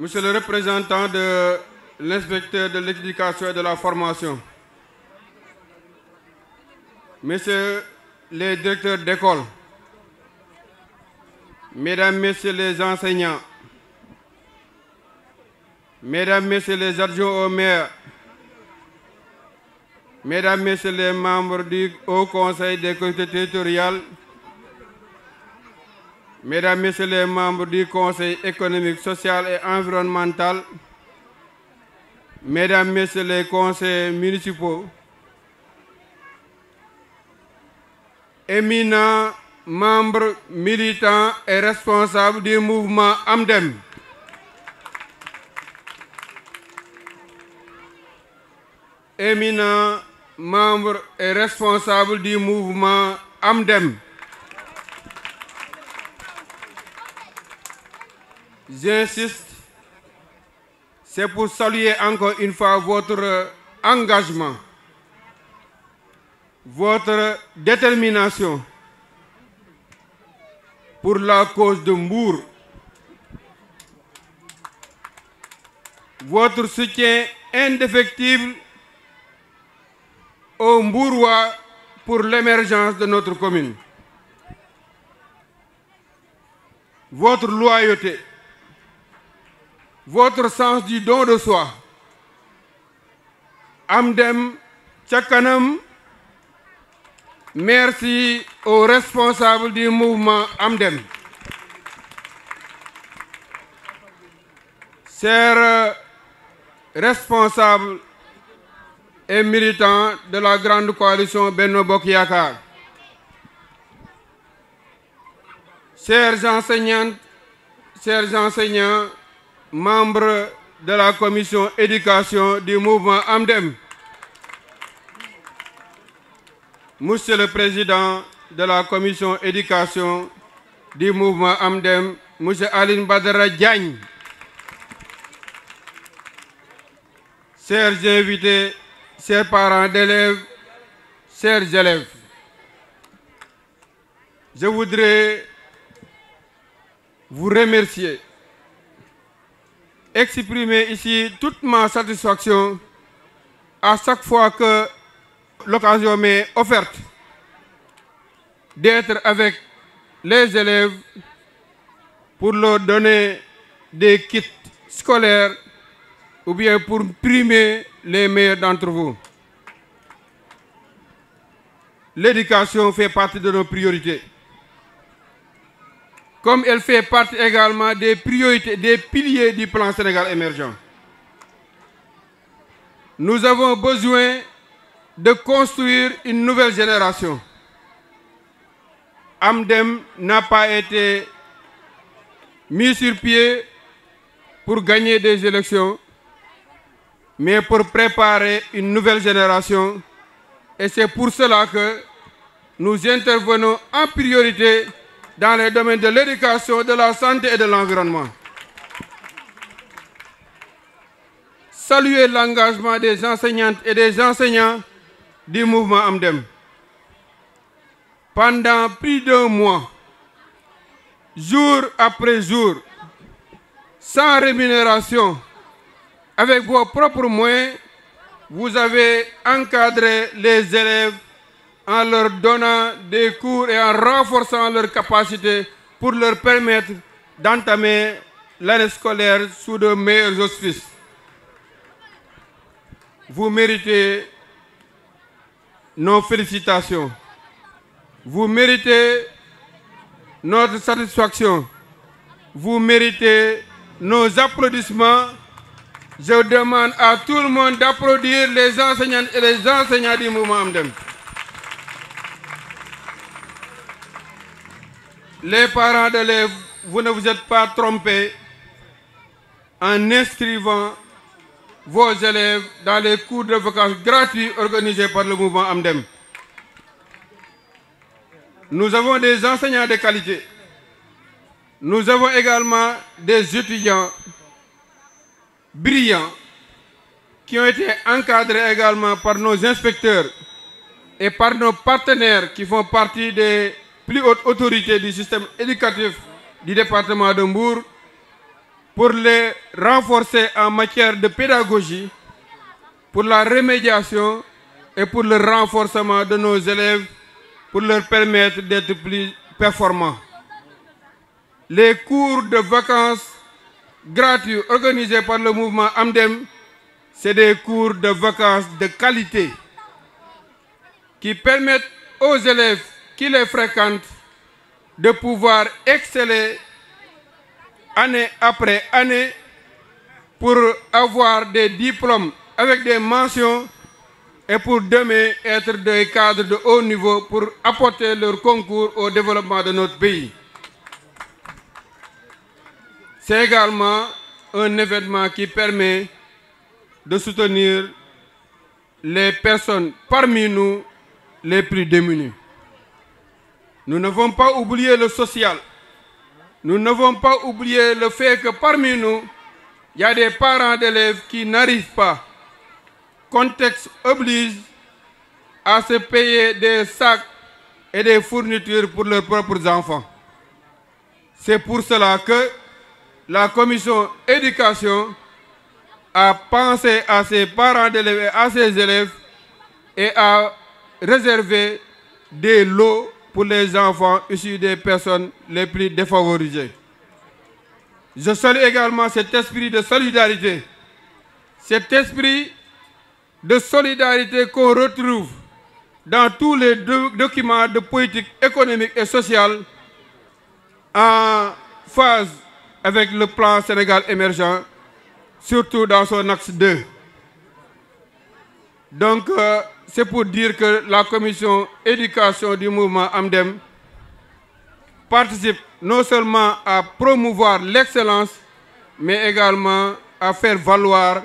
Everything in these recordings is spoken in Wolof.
Monsieur le représentant de l'inspecteur de l'éducation et de la formation, Messieurs les directeurs d'école, Mesdames, Messieurs les enseignants, Mesdames, Messieurs les adjoints au maire, Mesdames, Messieurs les membres du Haut Conseil des collectivités territoriales, Mesdames, Messieurs les membres du Conseil économique, social et environnemental, Mesdames, Messieurs les conseillers municipaux, éminents membres militants et responsables du mouvement AMDEM, éminents membres et responsables du mouvement AMDEM, j'insiste, c'est pour saluer encore une fois votre engagement, votre détermination pour la cause de Mbour, votre soutien indéfectible aux Mbourois pour l'émergence de notre commune, votre loyauté, votre sens du don de soi. AMDEM ca kanam, merci aux responsables du mouvement AMDEM. Chers responsables et militants de la grande coalition Benno Bokk Yakaar, chers enseignantes, chers enseignants, membres de la commission éducation du mouvement AMDEM, Monsieur le Président de la commission éducation du mouvement AMDEM, Monsieur Aline Badara Diagne, chers invités, chers parents d'élèves, chers élèves, je voudrais vous remercier, exprimer ici toute ma satisfaction à chaque fois que l'occasion m'est offerte d'être avec les élèves pour leur donner des kits scolaires ou bien pour primer les meilleurs d'entre vous. L'éducation fait partie de nos priorités, comme elle fait partie également des priorités, des piliers du plan Sénégal émergent. Nous avons besoin de construire une nouvelle génération. AMDEM n'a pas été mis sur pied pour gagner des élections, mais pour préparer une nouvelle génération. Et c'est pour cela que nous intervenons en priorité dans les domaines de l'éducation, de la santé et de l'environnement. Saluer l'engagement des enseignantes et des enseignants du mouvement AMDEM. Pendant plus d'un mois, jour après jour, sans rémunération, avec vos propres moyens, vous avez encadré les élèves en leur donnant des cours et en renforçant leurs capacités pour leur permettre d'entamer l'année scolaire sous de meilleurs auspices. Vous méritez nos félicitations. Vous méritez notre satisfaction. Vous méritez nos applaudissements. Je demande à tout le monde d'applaudir les enseignantes et les enseignants du mouvement AMDEM. Les parents d'élèves, vous ne vous êtes pas trompés en inscrivant vos élèves dans les cours de vacances gratuits organisés par le mouvement AMDEM. Nous avons des enseignants de qualité. Nous avons également des étudiants brillants qui ont été encadrés également par nos inspecteurs et par nos partenaires qui font partie des plus hautes autorités du système éducatif du département de Mbour pour les renforcer en matière de pédagogie, pour la remédiation et pour le renforcement de nos élèves, pour leur permettre d'être plus performants. Les cours de vacances gratuits organisés par le mouvement Amdem, c'est des cours de vacances de qualité qui permettent aux élèves qui les fréquentent de pouvoir exceller année après année pour avoir des diplômes avec des mentions et pour demain être des cadres de haut niveau pour apporter leur concours au développement de notre pays. C'est également un événement qui permet de soutenir les personnes parmi nous les plus démunies. Nous n'avons pas oublié le social. Nous n'avons pas oublié le fait que parmi nous, il y a des parents d'élèves qui n'arrivent pas. Contexte oblige à se payer des sacs et des fournitures pour leurs propres enfants. C'est pour cela que la commission éducation a pensé à ses parents d'élèves et à ses élèves et a réservé des lots pour les enfants issus des personnes les plus défavorisées. Je salue également cet esprit de solidarité. Cet esprit de solidarité qu'on retrouve dans tous les documents de politique économique et sociale en phase avec le plan Sénégal émergent, surtout dans son axe 2. Donc, c'est pour dire que la commission éducation du mouvement Amdem participe non seulement à promouvoir l'excellence, mais également à faire valoir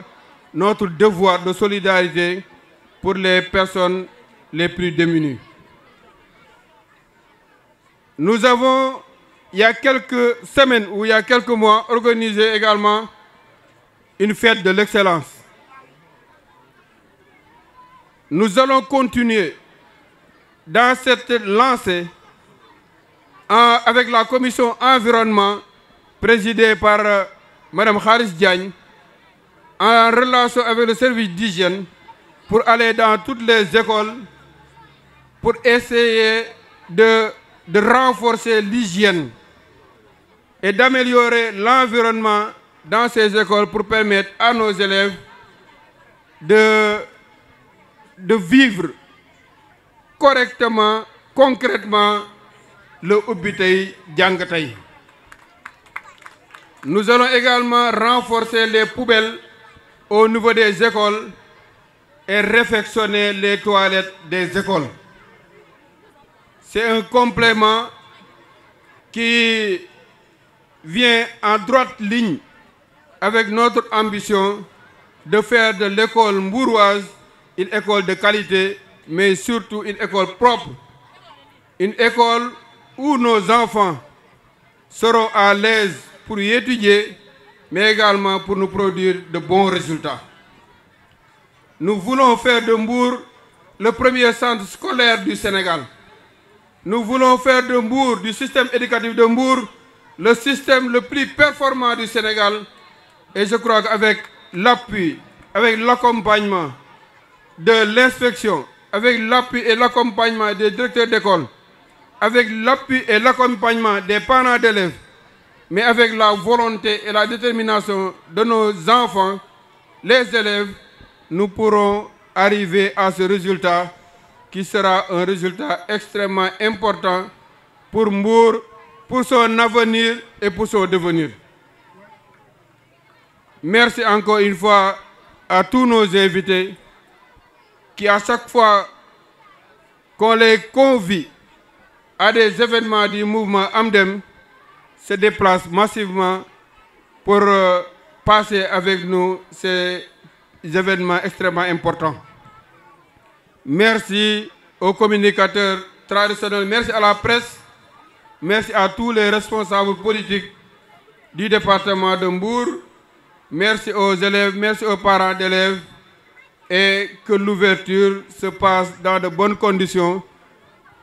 notre devoir de solidarité pour les personnes les plus démunies. Nous avons, il y a quelques semaines ou il y a quelques mois, organisé également une fête de l'excellence. Nous allons continuer dans cette lancée avec la commission environnement présidée par Mme Kharis Diagne en relation avec le service d'hygiène pour aller dans toutes les écoles pour essayer de renforcer l'hygiène et d'améliorer l'environnement dans ces écoles pour permettre à nos élèves de vivre correctement, concrètement, le Ubitei Djangatei. Nous allons également renforcer les poubelles au niveau des écoles et réfectionner les toilettes des écoles. C'est un complément qui vient en droite ligne avec notre ambition de faire de l'école mbouroise une école de qualité, mais surtout une école propre, une école où nos enfants seront à l'aise pour y étudier, mais également pour nous produire de bons résultats. Nous voulons faire de Mbour le premier centre scolaire du Sénégal. Nous voulons faire de Mbour, du système éducatif de Mbour, le système le plus performant du Sénégal. Et je crois qu'avec l'appui, avec l'accompagnement de l'inspection, avec l'appui et l'accompagnement des directeurs d'école, avec l'appui et l'accompagnement des parents d'élèves, mais avec la volonté et la détermination de nos enfants, les élèves, nous pourrons arriver à ce résultat qui sera un résultat extrêmement important pour Mbour, pour son avenir et pour son devenir. Merci encore une fois à tous nos invités qui, à chaque fois qu'on les convie à des événements du mouvement Amdem, se déplacent massivement pour passer avec nous ces événements extrêmement importants. Merci aux communicateurs traditionnels, merci à la presse, merci à tous les responsables politiques du département de Mbour, merci aux élèves, merci aux parents d'élèves, et que l'ouverture se passe dans de bonnes conditions.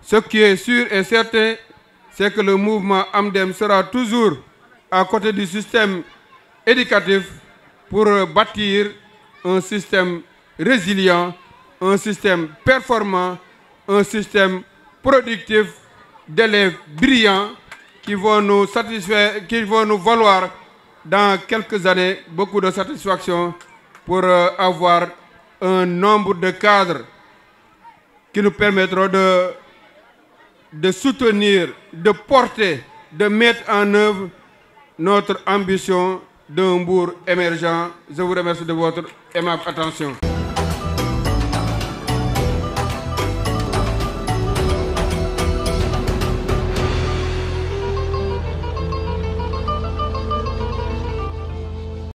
Ce qui est sûr et certain, c'est que le mouvement Amdem sera toujours à côté du système éducatif pour bâtir un système résilient, un système performant, un système productif d'élèves brillants qui vont nous satisfaire, qui vont nous valoir dans quelques années beaucoup de satisfaction pour avoir un nombre de cadres qui nous permettront de soutenir, de porter, de mettre en œuvre notre ambition d'un Mbour émergent. Je vous remercie de votre aimable attention.